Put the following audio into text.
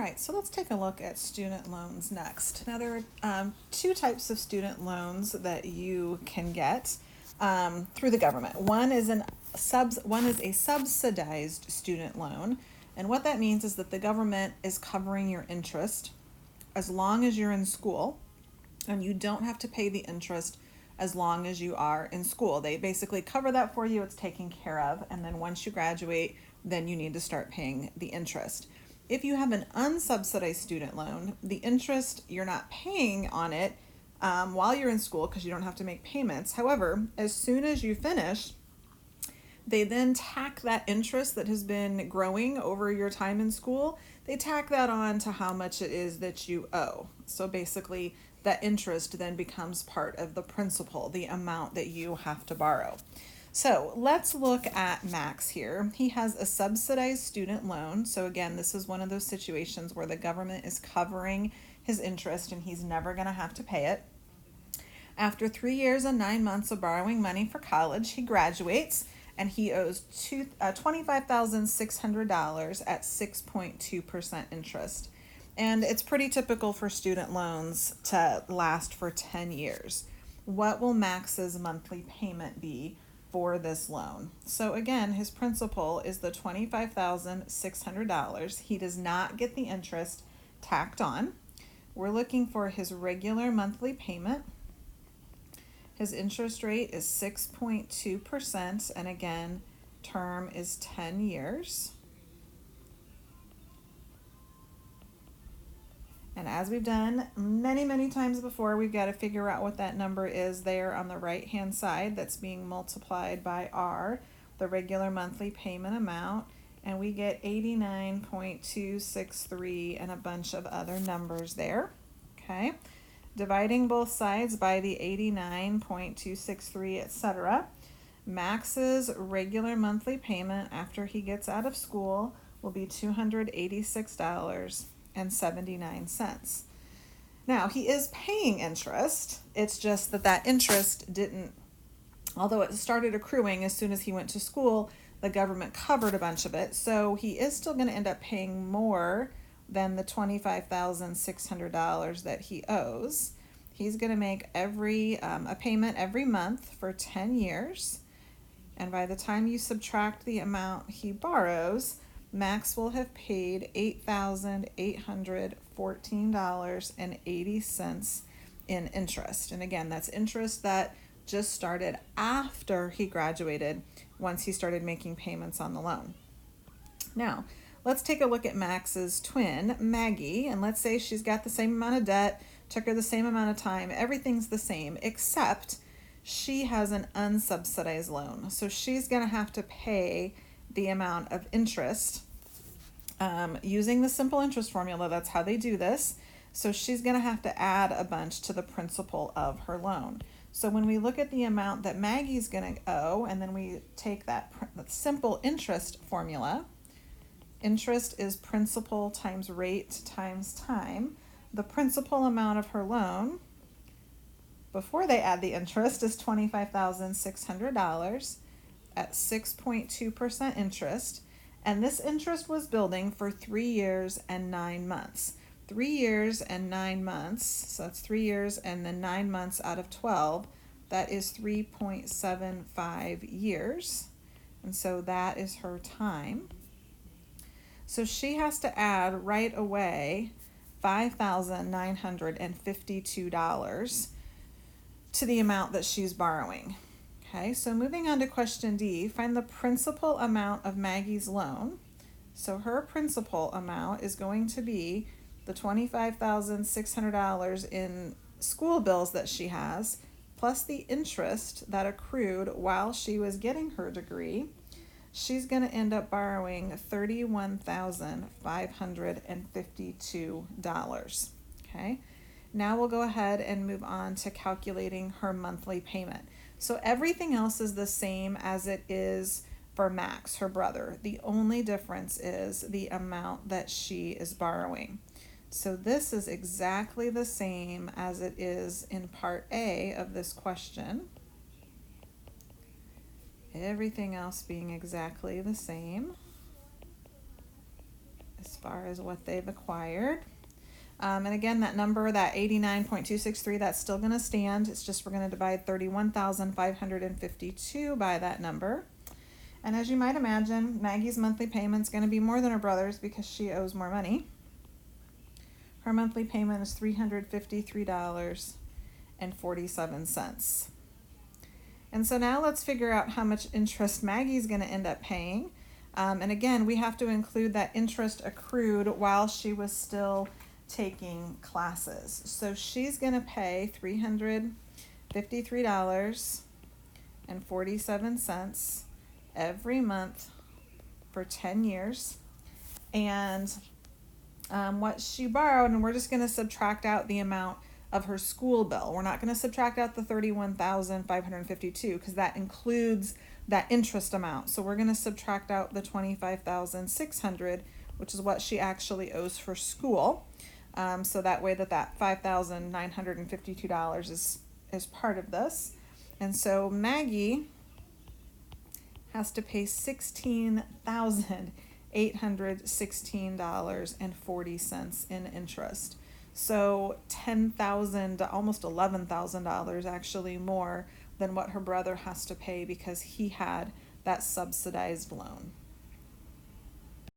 right, so let's take a look at student loans next. Now, there are two types of student loans that you can get through the government. One is a subsidized student loan, and what that means is that the government is covering your interest as long as you're in school, and you don't have to pay the interest as long as you are in school. They basically cover that for you, it's taken care of, and then once you graduate, then you need to start paying the interest. If you have an unsubsidized student loan, the interest you're not paying on it while you're in school because you don't have to make payments. However, as soon as you finish, they then tack that interest that has been growing over your time in school, they tack that on to how much it is that you owe. So basically, that interest then becomes part of the principal, the amount that you have to borrow. So let's look at Max here. He has a subsidized student loan. So again, this is one of those situations where the government is covering his interest and he's never going to have to pay it. After 3 years and 9 months of borrowing money for college, he graduates and he owes $25,600 at 6.2% interest. And it's pretty typical for student loans to last for 10 years. What will Max's monthly payment be for this loan? So again, his principal is the $25,600. He does not get the interest tacked on. We're looking for his regular monthly payment. His interest rate is 6.2%, and again, term is 10 years. And as we've done many, many times before, we've got to figure out what that number is there on the right-hand side that's being multiplied by R, the regular monthly payment amount, and we get 89.263 and a bunch of other numbers there, okay? Dividing both sides by the 89.263, etc. Max's regular monthly payment after he gets out of school will be $286.79. Now, he is paying interest. It's just that interest didn't, although it started accruing as soon as he went to school, the government covered a bunch of it. So he is still going to end up paying more than the $25,600 that he owes. He's going to make a payment every month for 10 years. And by the time you subtract the amount he borrows, Max will have paid $8,814.80 in interest. And again, that's interest that just started after he graduated, once he started making payments on the loan. Now, let's take a look at Max's twin, Maggie, and let's say she's got the same amount of debt, took her the same amount of time, everything's the same, except she has an unsubsidized loan. So she's going to have to pay the amount of interest using the simple interest formula. That's how they do this. So she's going to have to add a bunch to the principal of her loan. So when we look at the amount that Maggie's going to owe, and then we take that simple interest formula, interest is principal times rate times time. The principal amount of her loan before they add the interest is $25,600 at 6.2% interest. And this interest was building for 3 years and 9 months. 3 years and 9 months, so that's 3 years and then 9 months out of 12. That is 3.75 years. And so that is her time. So she has to add right away $5,952 to the amount that she's borrowing. Okay, so moving on to question D, find the principal amount of Maggie's loan. So her principal amount is going to be the $25,600 in school bills that she has, plus the interest that accrued while she was getting her degree. She's going to end up borrowing $31,552. Okay, now we'll go ahead and move on to calculating her monthly payment. So everything else is the same as it is for Max, her brother. The only difference is the amount that she is borrowing. So this is exactly the same as it is in part A of this question. Everything else being exactly the same as far as what they've acquired. And again, that number, that 89.263, that's still going to stand. It's just we're going to divide 31,552 by that number. And as you might imagine, Maggie's monthly payment's going to be more than her brother's because she owes more money. Her monthly payment is $353.47. And so now let's figure out how much interest Maggie's going to end up paying. And again, we have to include that interest accrued while she was still taking classes. So she's going to pay $353.47 every month for 10 years. And what she borrowed, and we're just going to subtract out the amount of her school bill. We're not going to subtract out the $31,552 because that includes that interest amount. So we're going to subtract out the $25,600, which is what she actually owes for school. So that way that $5,952 is part of this. And so Maggie has to pay $16,816.40 in interest. So $10,000, almost $11,000 actually more than what her brother has to pay because he had that subsidized loan.